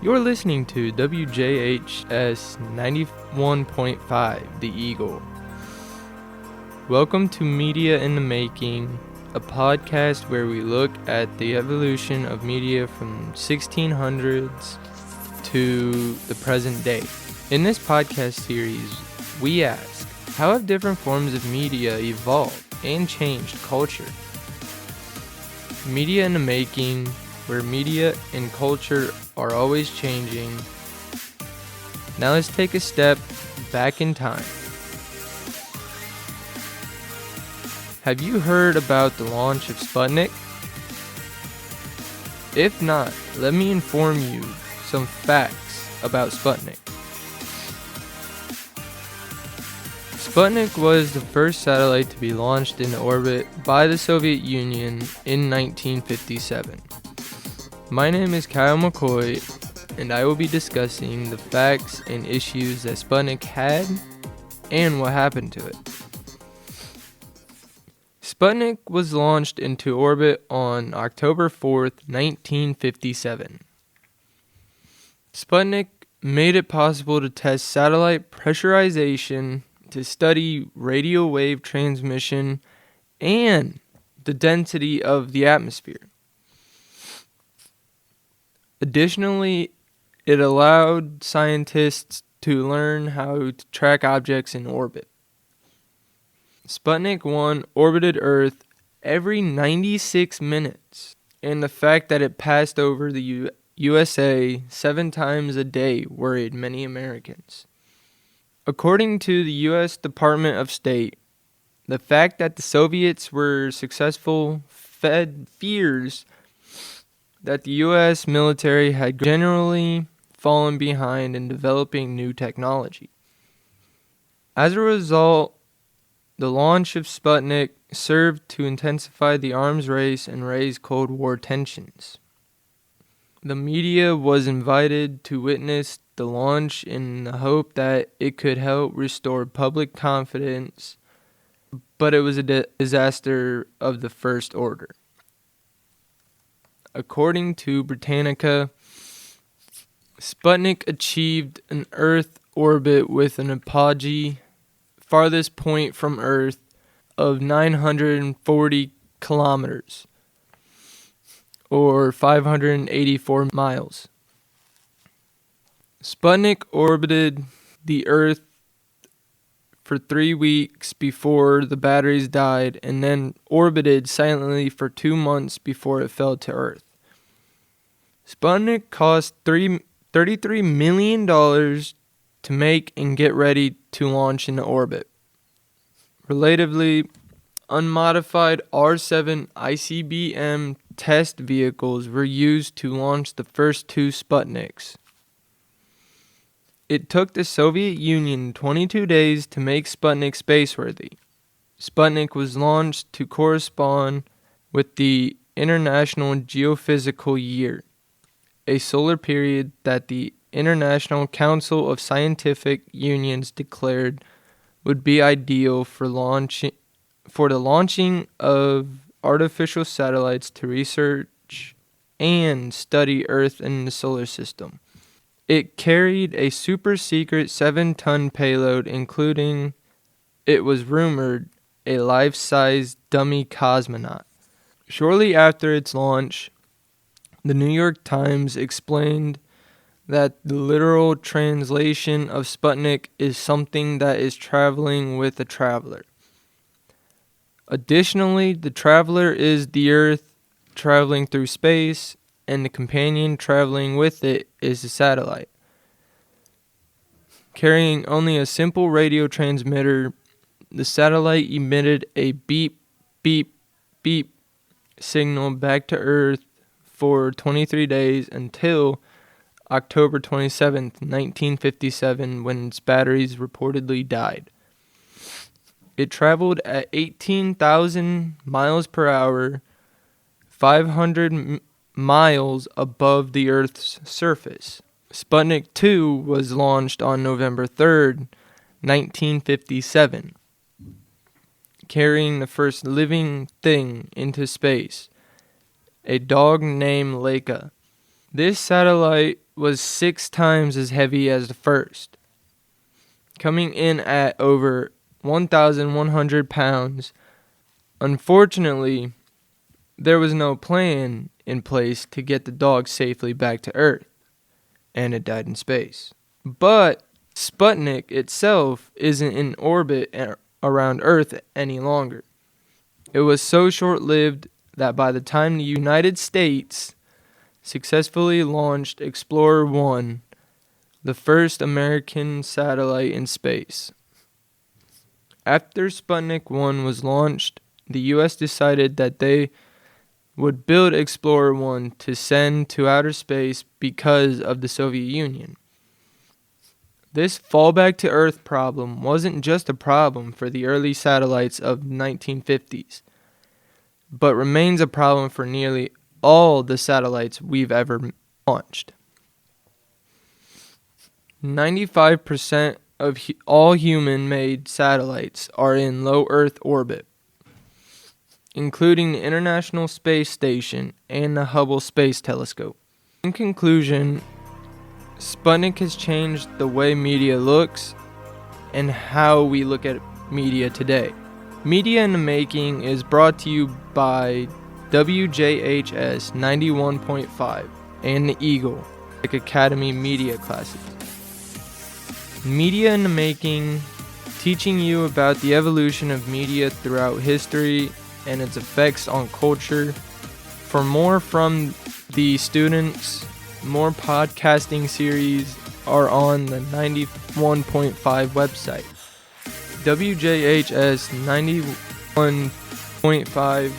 You're listening to WJHS 91.5, The Eagle. Welcome to Media in the Making, a podcast where we look at the evolution of media from 1600s to the present day. In this podcast series, we ask, how have different forms of media evolved and changed culture? Media in the Making, where media and culture are always changing. Now let's take a step back in time. Have you heard about the launch of Sputnik? If not, let me inform you some facts about Sputnik. Sputnik was the first satellite to be launched into orbit by the Soviet Union in 1957. My name is Kyle McCoy, and I will be discussing the facts and issues that Sputnik had and what happened to it. Sputnik was launched into orbit on October 4th, 1957. Sputnik made it possible to test satellite pressurization, to study radio wave transmission, and the density of the atmosphere. Additionally, it allowed scientists to learn how to track objects in orbit. Sputnik 1 orbited Earth every 96 minutes, and the fact that it passed over the USA 7 times a day worried many Americans. According to the U.S. Department of State, the fact that the Soviets were successful fed fears that the U.S. military had generally fallen behind in developing new technology. As a result, the launch of Sputnik served to intensify the arms race and raise Cold War tensions. The media was invited to witness the launch in the hope that it could help restore public confidence, but it was a disaster of the first order. According to Britannica, Sputnik achieved an Earth orbit with an apogee, farthest point from Earth, of 940 kilometers, or 584 miles. Sputnik orbited the Earth for 3 weeks before the batteries died, and then orbited silently for 2 months before it fell to Earth. Sputnik cost $33 million to make and get ready to launch into orbit. Relatively, unmodified R-7 ICBM test vehicles were used to launch the first 2 Sputniks. It took the Soviet Union 22 days to make Sputnik spaceworthy. Sputnik was launched to correspond with the International Geophysical Year, a solar period that the International Council of Scientific Unions declared would be ideal for the launching of artificial satellites to research and study Earth and the solar system. It carried a super-secret 7-ton payload, including, it was rumored, a life-size dummy cosmonaut. Shortly after its launch, the New York Times explained that the literal translation of Sputnik is something that is traveling with a traveler. Additionally, the traveler is the Earth traveling through space, and the companion traveling with it is the satellite. Carrying only a simple radio transmitter, the satellite emitted a beep, beep, beep signal back to Earth for 23 days until October 27, 1957, when its batteries reportedly died. It traveled at 18,000 miles per hour, 500 miles above the Earth's surface. Sputnik 2 was launched on November 3rd, 1957, carrying the first living thing into space, a dog named Leica. This satellite was 6 times as heavy as the first, coming in at over 1,100 pounds. Unfortunately, there was no plan in place to get the dog safely back to Earth, and it died in space. But Sputnik itself isn't in orbit around Earth any longer. It was so short-lived that by the time the United States successfully launched Explorer 1, the first American satellite in space. After Sputnik 1 was launched, the U.S. decided that they would build Explorer 1 to send to outer space because of the Soviet Union. This fallback to Earth problem wasn't just a problem for the early satellites of the 1950s, but remains a problem for nearly all the satellites we've ever launched. 95% of all human-made satellites are in low Earth orbit, including the International Space Station and the Hubble Space Telescope. In conclusion, Sputnik has changed the way media looks and how we look at media today. Media in the Making is brought to you by WJHS 91.5 and the Eagle Academy Media Classes. Media in the Making, teaching you about the evolution of media throughout history and its effects on culture. For more from the students, more podcasting series are on the 91.5 website. WJHS 91.5